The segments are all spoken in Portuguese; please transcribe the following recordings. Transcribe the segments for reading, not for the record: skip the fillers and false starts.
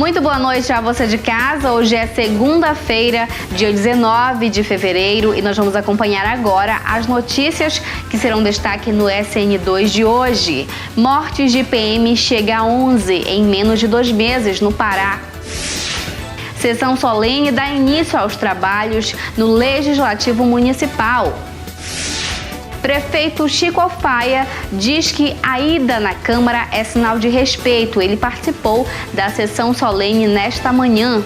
Muito boa noite a você de casa. Hoje é segunda-feira, dia 19 de fevereiro, e nós vamos acompanhar agora as notícias que serão destaque no SN2 de hoje. Mortes de PM chega a 11 em menos de 2 meses no Pará. Sessão solene dá início aos trabalhos no Legislativo Municipal. Prefeito Chico Alfaia diz que a ida na Câmara é sinal de respeito. Ele participou da sessão solene nesta manhã.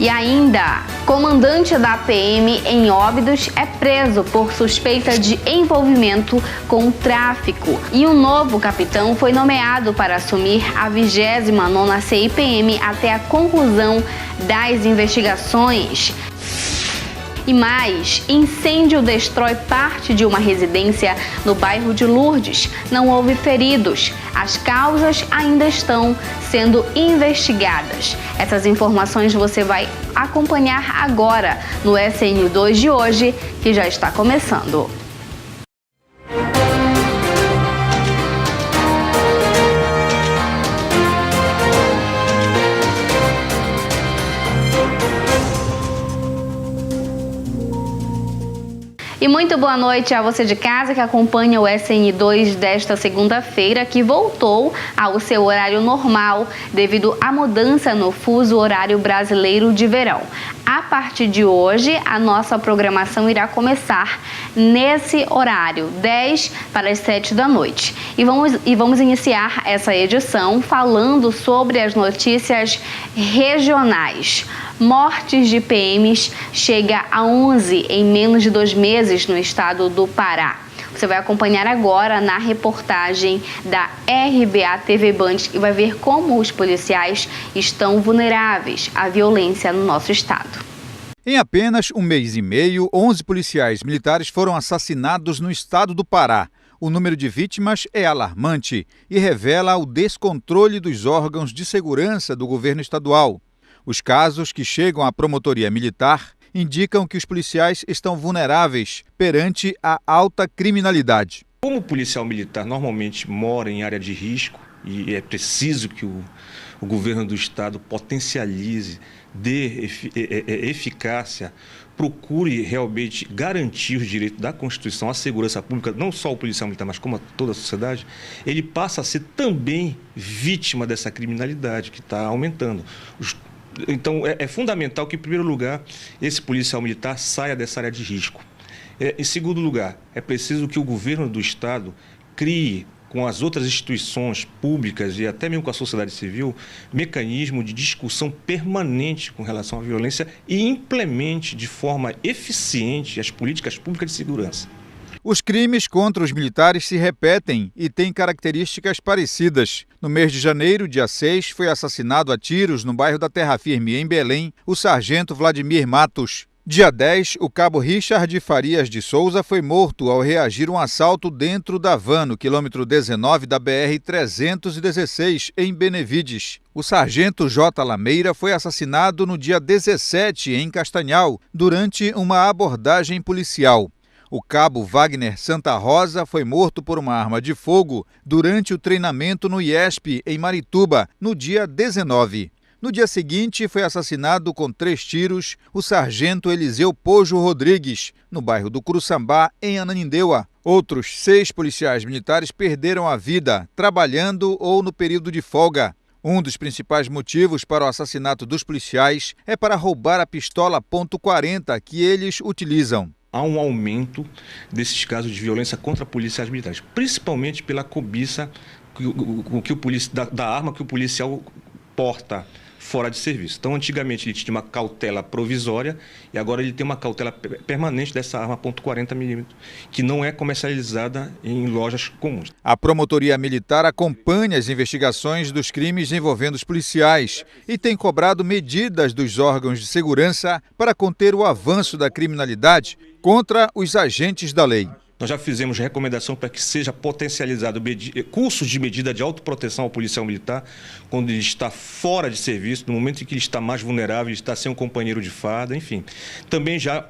E ainda, comandante da PM em Óbidos é preso por suspeita de envolvimento com o tráfico. E um novo capitão foi nomeado para assumir a 29ª CIPM até a conclusão das investigações. E mais, incêndio destrói parte de uma residência no bairro de Lourdes. Não houve feridos. As causas ainda estão sendo investigadas. Essas informações você vai acompanhar agora no SN2 de hoje, que já está começando. E muito boa noite a você de casa que acompanha o SN2 desta segunda-feira, que voltou ao seu horário normal devido à mudança no fuso horário brasileiro de verão. A partir de hoje, a nossa programação irá começar nesse horário, 10 para as 7 da noite. E vamos iniciar essa edição falando sobre as notícias regionais. Mortes de PMs chega a 11 em menos de 2 meses no estado do Pará. Você vai acompanhar agora na reportagem da RBA TV Band e vai ver como os policiais estão vulneráveis à violência no nosso estado. Em apenas um mês e meio, 11 policiais militares foram assassinados no estado do Pará. O número de vítimas é alarmante e revela o descontrole dos órgãos de segurança do governo estadual. Os casos que chegam à promotoria militar indicam que os policiais estão vulneráveis perante a alta criminalidade. Como o policial militar normalmente mora em área de risco e é preciso que o governo do estado potencialize, dê eficácia, procure realmente garantir os direitos da Constituição, a segurança pública, não só o policial militar, mas como toda a sociedade, ele passa a ser também vítima dessa criminalidade que está aumentando. Então, é fundamental que, em primeiro lugar, esse policial militar saia dessa área de risco. Em segundo lugar, é preciso que o governo do estado crie, com as outras instituições públicas e até mesmo com a sociedade civil, mecanismo de discussão permanente com relação à violência e implemente de forma eficiente as políticas públicas de segurança. Os crimes contra os militares se repetem e têm características parecidas. No mês de janeiro, dia 6, foi assassinado a tiros no bairro da Terra Firme, em Belém, o sargento Vladimir Matos. Dia 10, o cabo Richard Farias de Souza foi morto ao reagir a um assalto dentro da van no quilômetro 19 da BR-316, em Benevides. O sargento J. Lameira foi assassinado no dia 17, em Castanhal, durante uma abordagem policial. O cabo Wagner Santa Rosa foi morto por uma arma de fogo durante o treinamento no IESP, em Marituba, no dia 19. No dia seguinte, foi assassinado com 3 tiros o sargento Eliseu Pojo Rodrigues, no bairro do Curuçambá, em Ananindeua. Outros 6 policiais militares perderam a vida, trabalhando ou no período de folga. Um dos principais motivos para o assassinato dos policiais é para roubar a pistola .40 que eles utilizam. Há um aumento desses casos de violência contra policiais militares, principalmente pela cobiça da arma que o policial porta fora de serviço. Então, antigamente ele tinha uma cautela provisória e agora ele tem uma cautela permanente dessa arma .40mm, que não é comercializada em lojas comuns. A Promotoria Militar acompanha as investigações dos crimes envolvendo os policiais e tem cobrado medidas dos órgãos de segurança para conter o avanço da criminalidade contra os agentes da lei. Nós já fizemos recomendação para que seja potencializado cursos de medida de autoproteção ao policial militar quando ele está fora de serviço, no momento em que ele está mais vulnerável, ele está sem um companheiro de farda, enfim. Também já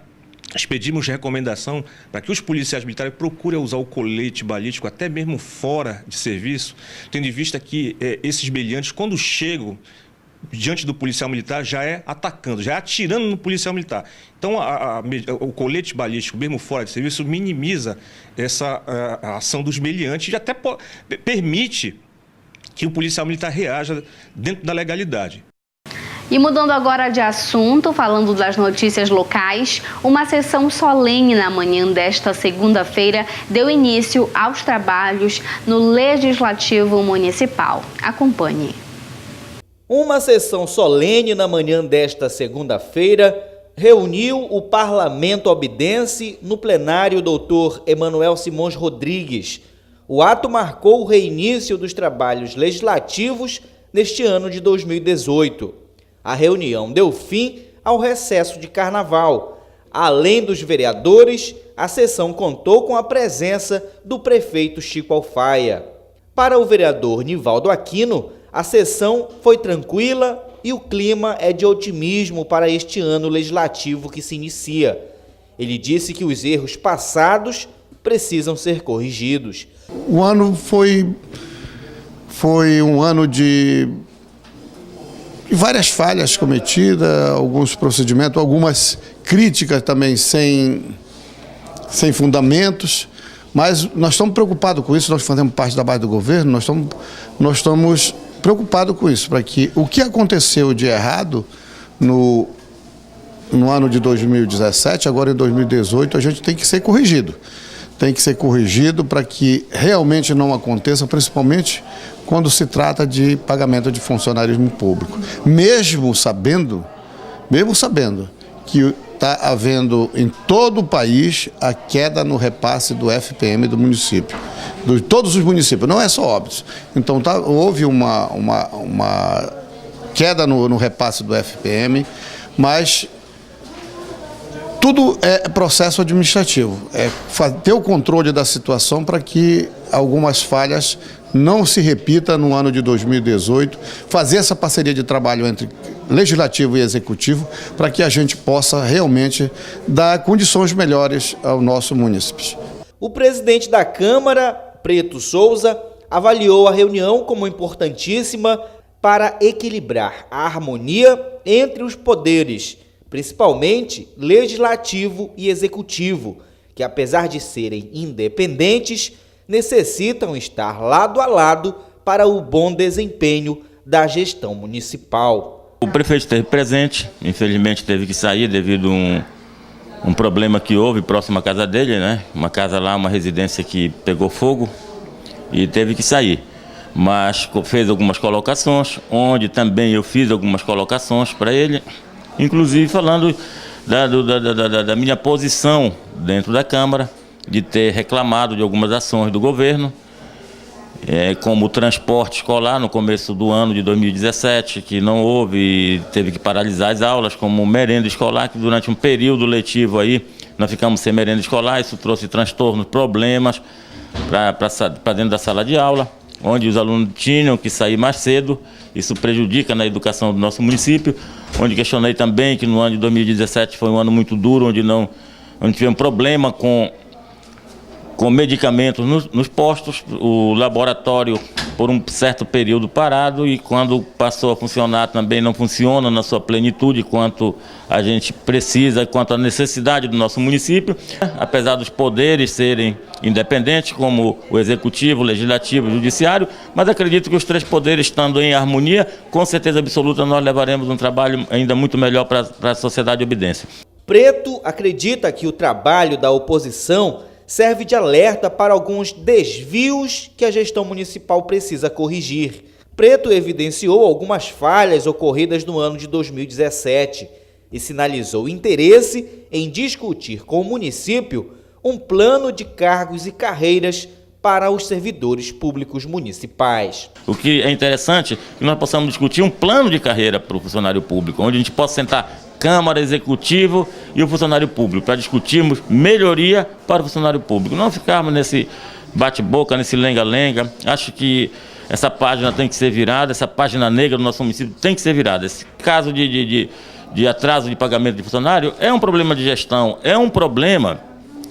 expedimos recomendação para que os policiais militares procurem usar o colete balístico até mesmo fora de serviço, tendo em vista que esses beliantes, quando chegam diante do policial militar, já é atacando, já é atirando no policial militar. Então, o colete balístico, mesmo fora de serviço, minimiza a ação dos meliantes e até permite que o policial militar reaja dentro da legalidade. E mudando agora de assunto, falando das notícias locais, uma sessão solene na manhã desta segunda-feira deu início aos trabalhos no Legislativo Municipal. Acompanhe. Uma sessão solene na manhã desta segunda-feira reuniu o Parlamento Albidense no plenário Dr. Emanuel Simões Rodrigues. O ato marcou o reinício dos trabalhos legislativos neste ano de 2018. A reunião deu fim ao recesso de carnaval. Além dos vereadores, a sessão contou com a presença do prefeito Chico Alfaia. Para o vereador Nivaldo Aquino, a sessão foi tranquila e o clima é de otimismo para este ano legislativo que se inicia. Ele disse que os erros passados precisam ser corrigidos. O ano foi um ano de várias falhas cometidas, alguns procedimentos, algumas críticas também sem fundamentos, mas nós estamos preocupados com isso, nós fazemos parte da base do governo, nós estamos preocupados com isso, para que o que aconteceu de errado no ano de 2017, agora em 2018, a gente tem que ser corrigido. Tem que ser corrigido para que realmente não aconteça, principalmente quando se trata de pagamento de funcionarismo público. Mesmo sabendo que está havendo em todo o país a queda no repasse do FPM do município, de todos os municípios, não é só Óbidos. Então houve uma queda no repasse do FPM, mas tudo é processo administrativo, é ter o controle da situação para que algumas falhas não se repitam no ano de 2018, fazer essa parceria de trabalho entre legislativo e executivo para que a gente possa realmente dar condições melhores ao nosso município. O presidente da Câmara, Preto Souza, avaliou a reunião como importantíssima para equilibrar a harmonia entre os poderes, principalmente legislativo e executivo, que apesar de serem independentes, necessitam estar lado a lado para o bom desempenho da gestão municipal. O prefeito esteve presente, infelizmente teve que sair devido a um problema que houve próximo à casa dele, né? Uma casa lá, uma residência que pegou fogo e teve que sair. Mas fez algumas colocações, onde também eu fiz algumas colocações para ele, inclusive falando da minha posição dentro da Câmara, de ter reclamado de algumas ações do governo, como o transporte escolar no começo do ano de 2017, que não houve, teve que paralisar as aulas, como merenda escolar, que durante um período letivo aí nós ficamos sem merenda escolar, isso trouxe transtornos, problemas para dentro da sala de aula, onde os alunos tinham que sair mais cedo, isso prejudica na educação do nosso município, onde questionei também que no ano de 2017 foi um ano muito duro, onde tivemos problema com medicamentos nos postos, o laboratório por um certo período parado e quando passou a funcionar também não funciona na sua plenitude quanto a gente precisa, quanto à necessidade do nosso município. Apesar dos poderes serem independentes, como o Executivo, o Legislativo e o Judiciário, mas acredito que os três poderes estando em harmonia, com certeza absoluta nós levaremos um trabalho ainda muito melhor para a sociedade obidense. Preto acredita que o trabalho da oposição serve de alerta para alguns desvios que a gestão municipal precisa corrigir. Preto evidenciou algumas falhas ocorridas no ano de 2017 e sinalizou interesse em discutir com o município um plano de cargos e carreiras para os servidores públicos municipais. O que é interessante é que nós possamos discutir um plano de carreira para o funcionário público, onde a gente possa sentar Câmara, Executivo e o funcionário público, para discutirmos melhoria para o funcionário público. Não ficarmos nesse bate-boca, nesse lenga-lenga. Acho que essa página tem que ser virada, essa página negra do nosso município tem que ser virada. Esse caso de atraso de pagamento de funcionário é um problema de gestão, é um problema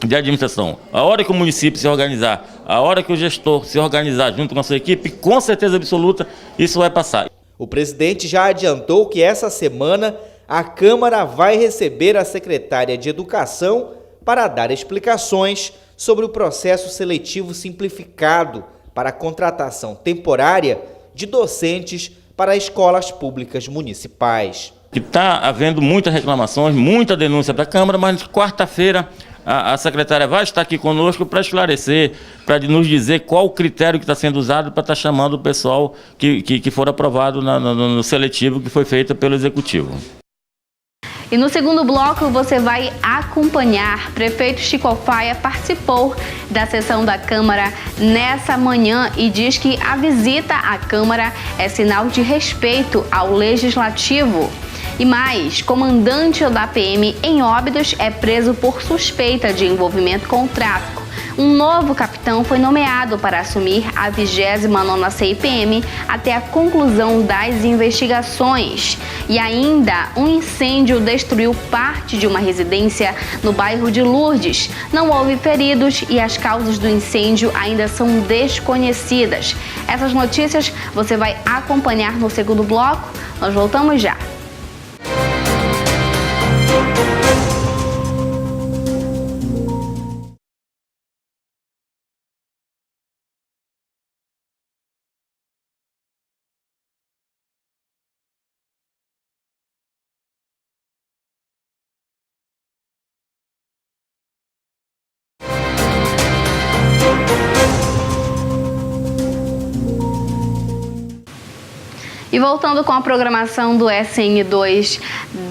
de administração. A hora que o município se organizar, a hora que o gestor se organizar junto com a sua equipe, com certeza absoluta, isso vai passar. O presidente já adiantou que essa semana a Câmara vai receber a secretária de Educação para dar explicações sobre o processo seletivo simplificado para a contratação temporária de docentes para escolas públicas municipais. Está havendo muitas reclamações, muita denúncia da Câmara, mas quarta-feira a secretária vai estar aqui conosco para esclarecer, para nos dizer qual o critério que está sendo usado para estar chamando o pessoal que for aprovado no seletivo que foi feito pelo Executivo. E no segundo bloco você vai acompanhar. Prefeito Chico Alfaia participou da sessão da Câmara nessa manhã e diz que a visita à Câmara é sinal de respeito ao Legislativo. E mais, comandante da PM em Óbidos é preso por suspeita de envolvimento com o tráfico. Um novo capitão foi nomeado para assumir a 29ª CIPM até a conclusão das investigações. E ainda, um incêndio destruiu parte de uma residência no bairro de Lourdes. Não houve feridos e as causas do incêndio ainda são desconhecidas. Essas notícias você vai acompanhar no segundo bloco. Nós voltamos já. E voltando com a programação do SN2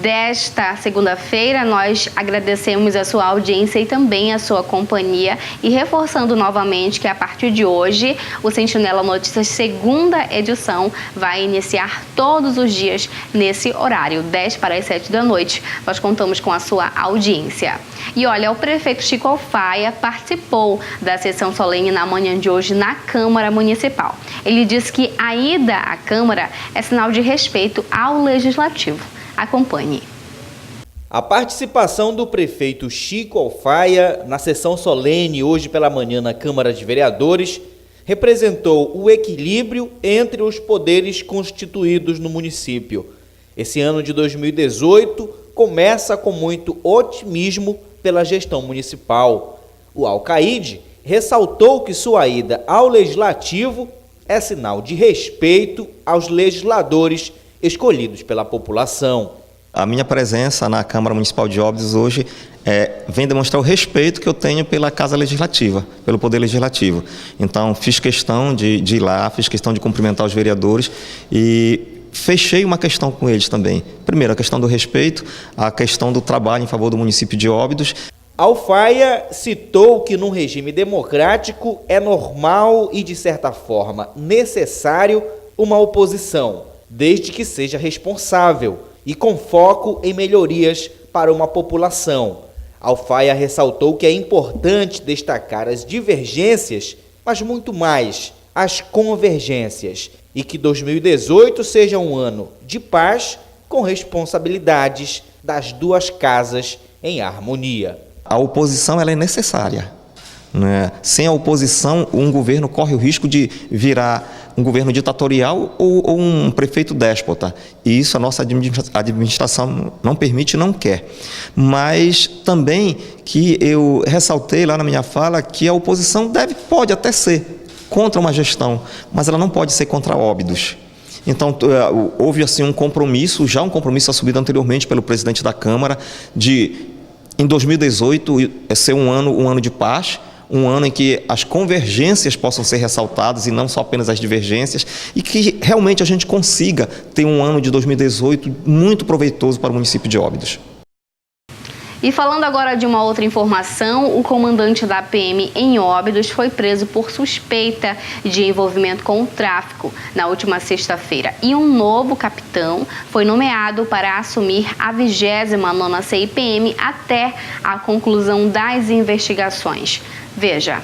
desta segunda-feira, nós agradecemos a sua audiência e também a sua companhia e reforçando novamente que a partir de hoje o Sentinela Notícias segunda edição vai iniciar todos os dias nesse horário, 10 para as 7 da noite. Nós contamos com a sua audiência. E olha, o prefeito Chico Alfaia participou da sessão solene na manhã de hoje na Câmara Municipal. Ele disse que a ida à Câmara é sinal de respeito ao Legislativo. Acompanhe. A participação do prefeito Chico Alfaia na sessão solene hoje pela manhã na Câmara de Vereadores representou o equilíbrio entre os poderes constituídos no município. Esse ano de 2018 começa com muito otimismo pela gestão municipal. O Alcaide ressaltou que sua ida ao Legislativo é sinal de respeito aos legisladores escolhidos pela população. A minha presença na Câmara Municipal de Óbidos hoje vem demonstrar o respeito que eu tenho pela Casa Legislativa, pelo Poder Legislativo. Então, fiz questão de ir lá, fiz questão de cumprimentar os vereadores e fechei uma questão com eles também. Primeiro, a questão do respeito, a questão do trabalho em favor do município de Óbidos. Alfaia citou que num regime democrático é normal e, de certa forma, necessário uma oposição, desde que seja responsável e com foco em melhorias para uma população. Alfaia ressaltou que é importante destacar as divergências, mas muito mais as convergências, e que 2018 seja um ano de paz com responsabilidades das duas casas em harmonia. A oposição ela é necessária, né? Sem a oposição, um governo corre o risco de virar um governo ditatorial ou um prefeito déspota. E isso a nossa administração não permite e não quer. Mas também que eu ressaltei lá na minha fala que a oposição pode até ser contra uma gestão, mas ela não pode ser contra Óbidos. Então, houve assim um compromisso assumido anteriormente pelo presidente da Câmara de, em 2018, ser um ano de paz, um ano em que as convergências possam ser ressaltadas e não só apenas as divergências, e que realmente a gente consiga ter um ano de 2018 muito proveitoso para o município de Óbidos. E falando agora de uma outra informação, o comandante da PM em Óbidos foi preso por suspeita de envolvimento com o tráfico na última sexta-feira. E um novo capitão foi nomeado para assumir a 29ª CIPM até a conclusão das investigações. Veja.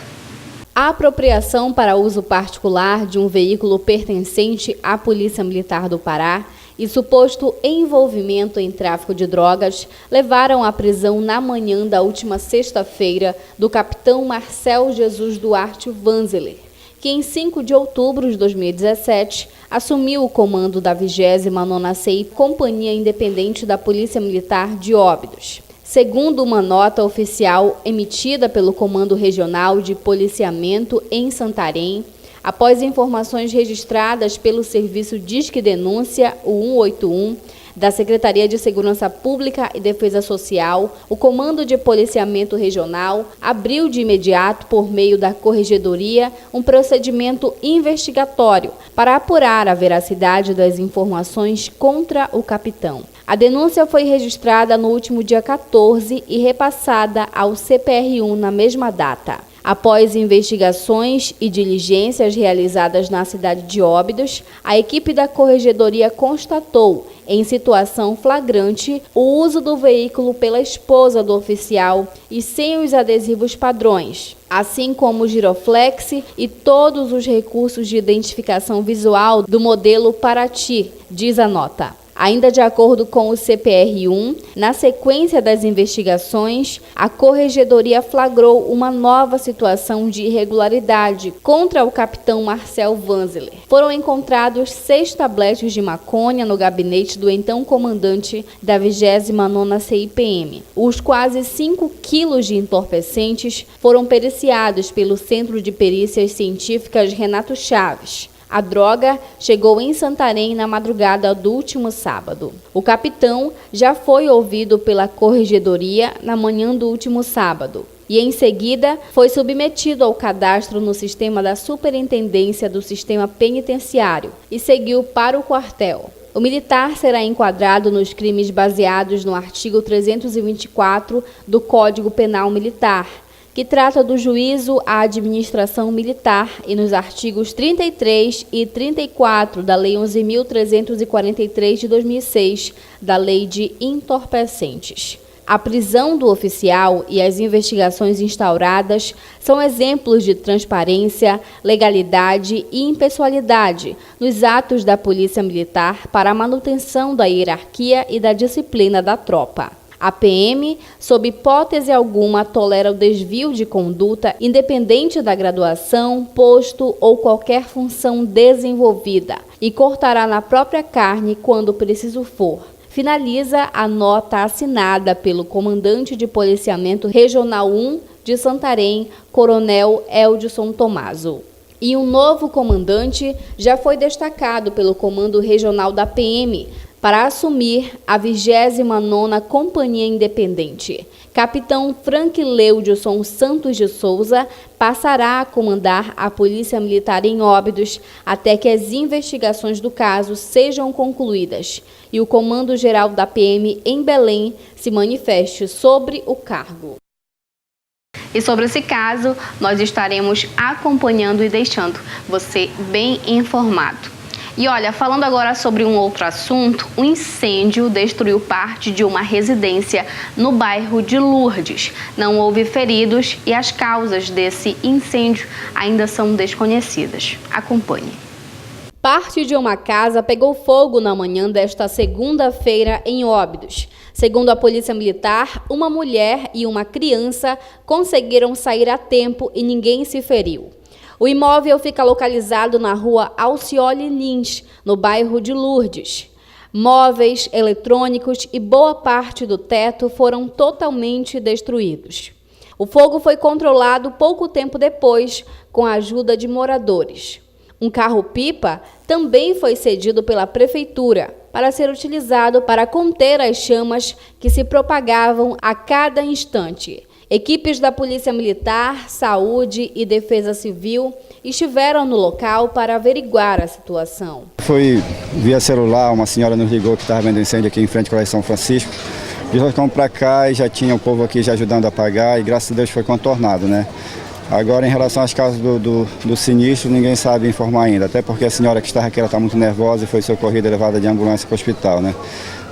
A apropriação para uso particular de um veículo pertencente à Polícia Militar do Pará e suposto envolvimento em tráfico de drogas levaram à prisão na manhã da última sexta-feira do capitão Marcel Jesus Duarte Vanzeler, que em 5 de outubro de 2017 assumiu o comando da 29ª CI Companhia Independente da Polícia Militar de Óbidos. Segundo uma nota oficial emitida pelo Comando Regional de Policiamento em Santarém, após informações registradas pelo Serviço Disque Denúncia, o 181, da Secretaria de Segurança Pública e Defesa Social, o Comando de Policiamento Regional abriu de imediato, por meio da Corregedoria, um procedimento investigatório para apurar a veracidade das informações contra o capitão. A denúncia foi registrada no último dia 14 e repassada ao CPR1 na mesma data. Após investigações e diligências realizadas na cidade de Óbidos, a equipe da Corregedoria constatou, em situação flagrante, o uso do veículo pela esposa do oficial e sem os adesivos padrões, assim como o giroflex e todos os recursos de identificação visual do modelo Paraty, diz a nota. Ainda de acordo com o CPR1, na sequência das investigações, a Corregedoria flagrou uma nova situação de irregularidade contra o capitão Marcel Vanzeler. Foram encontrados 6 tabletes de maconha no gabinete do então comandante da 29ª CIPM. Os quase 5 quilos de entorpecentes foram periciados pelo Centro de Perícias Científicas Renato Chaves. A droga chegou em Santarém na madrugada do último sábado. O capitão já foi ouvido pela Corregedoria na manhã do último sábado e, em seguida, foi submetido ao cadastro no sistema da Superintendência do Sistema Penitenciário e seguiu para o quartel. O militar será enquadrado nos crimes baseados no artigo 324 do Código Penal Militar, que trata do juízo à administração militar, e nos artigos 33 e 34 da Lei 11.343 de 2006, da Lei de Entorpecentes. A prisão do oficial e as investigações instauradas são exemplos de transparência, legalidade e impessoalidade nos atos da Polícia Militar para a manutenção da hierarquia e da disciplina da tropa. A PM, sob hipótese alguma, tolera o desvio de conduta independente da graduação, posto ou qualquer função desenvolvida e cortará na própria carne quando preciso for. Finaliza a nota assinada pelo comandante de Policiamento Regional 1 de Santarém, Coronel Eldson Tomaso. E um novo comandante já foi destacado pelo Comando Regional da PM, para assumir a 29ª Companhia Independente. Capitão Frank Leudson Santos de Souza passará a comandar a Polícia Militar em Óbidos até que as investigações do caso sejam concluídas e o Comando-Geral da PM em Belém se manifeste sobre o cargo. E sobre esse caso, nós estaremos acompanhando e deixando você bem informado. E olha, falando agora sobre um outro assunto, um incêndio destruiu parte de uma residência no bairro de Lourdes. Não houve feridos e as causas desse incêndio ainda são desconhecidas. Acompanhe. Parte de uma casa pegou fogo na manhã desta segunda-feira em Óbidos. Segundo a Polícia Militar, uma mulher e uma criança conseguiram sair a tempo e ninguém se feriu. O imóvel fica localizado na rua Alcioli Lins, no bairro de Lourdes. Móveis, eletrônicos e boa parte do teto foram totalmente destruídos. O fogo foi controlado pouco tempo depois, com a ajuda de moradores. Um carro-pipa também foi cedido pela Prefeitura para ser utilizado para conter as chamas que se propagavam a cada instante. Equipes da Polícia Militar, Saúde e Defesa Civil estiveram no local para averiguar a situação. Foi via celular, uma senhora nos ligou que estava vendo incêndio aqui em frente ao Colégio São Francisco. E nós fomos para cá e já tinha o povo aqui já ajudando a apagar e graças a Deus foi contornado, né? Agora, em relação às causas do sinistro, ninguém sabe informar ainda, até porque a senhora que estava aqui está muito nervosa e foi socorrida e levada de ambulância para o hospital, né?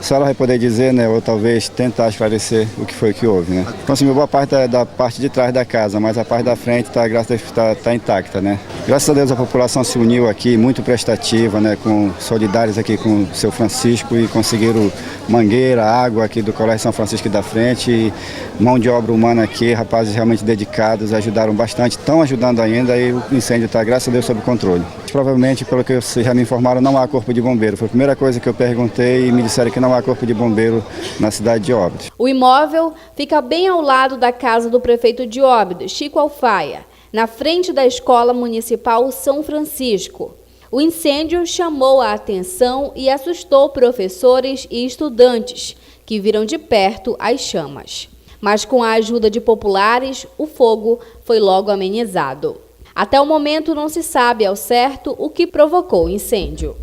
só ela vai poder dizer, né, ou talvez tentar esclarecer o que foi que houve, né. Consumiu boa parte da parte de trás da casa, mas a parte da frente graças a Deus, tá intacta, né. Graças a Deus a população se uniu aqui, muito prestativa, né, solidários aqui com o seu Francisco e conseguiram mangueira, água aqui do Colégio São Francisco da frente, e mão de obra humana aqui, rapazes realmente dedicados, ajudaram bastante, estão ajudando ainda e o incêndio está, graças a Deus, sob controle. Provavelmente, pelo que vocês já me informaram, não há corpo de bombeiro. Foi a primeira coisa que eu perguntei e me disseram que não há corpo de bombeiro na cidade de Óbidos. O imóvel fica bem ao lado da casa do prefeito de Óbidos, Chico Alfaia, na frente da Escola Municipal São Francisco. O incêndio chamou a atenção e assustou professores e estudantes, que viram de perto as chamas. Mas com a ajuda de populares, o fogo foi logo amenizado. Até o momento não se sabe ao certo o que provocou o incêndio.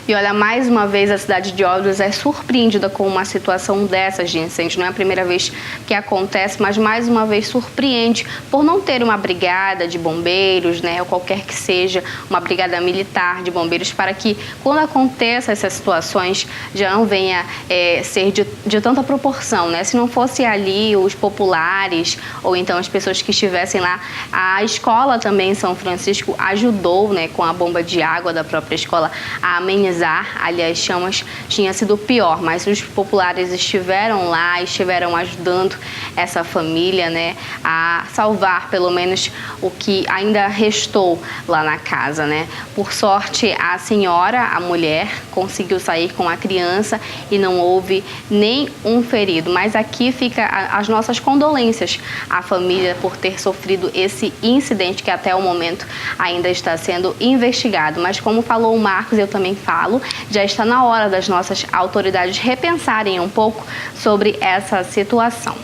E olha, mais uma vez a cidade de Óbidos é surpreendida com uma situação dessas de incêndio. Não é a primeira vez que acontece, mas mais uma vez surpreende por não ter uma brigada de bombeiros, né, ou qualquer que seja, uma brigada militar de bombeiros, para que quando aconteça essas situações já não venha ser de tanta proporção, né? Se não fosse ali os populares ou então as pessoas que estivessem lá, a escola também em São Francisco ajudou, né, com a bomba de água da própria escola a amenizar. Ali as chamas tinha sido pior, mas os populares estiveram lá, estiveram ajudando essa família, né, a salvar pelo menos o que ainda restou lá na casa, né. Por sorte, a senhora, a mulher, conseguiu sair com a criança e não houve nem um ferido. Mas aqui fica as nossas condolências à família por ter sofrido esse incidente que até o momento ainda está sendo investigado. Mas como falou o Marcos, eu também falo, já está na hora das nossas autoridades repensarem um pouco sobre essa situação.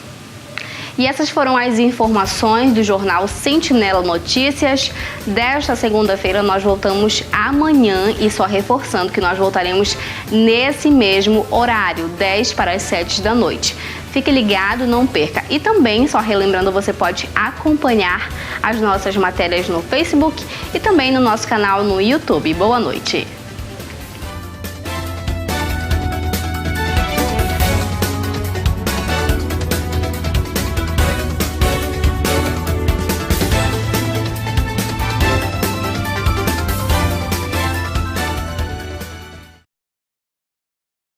E essas foram as informações do jornal Sentinela Notícias. Desta segunda-feira nós voltamos amanhã e só reforçando que nós voltaremos nesse mesmo horário, 10 para as 7 da noite. Fique ligado, não perca. E também, só relembrando, você pode acompanhar as nossas matérias no Facebook e também no nosso canal no YouTube. Boa noite.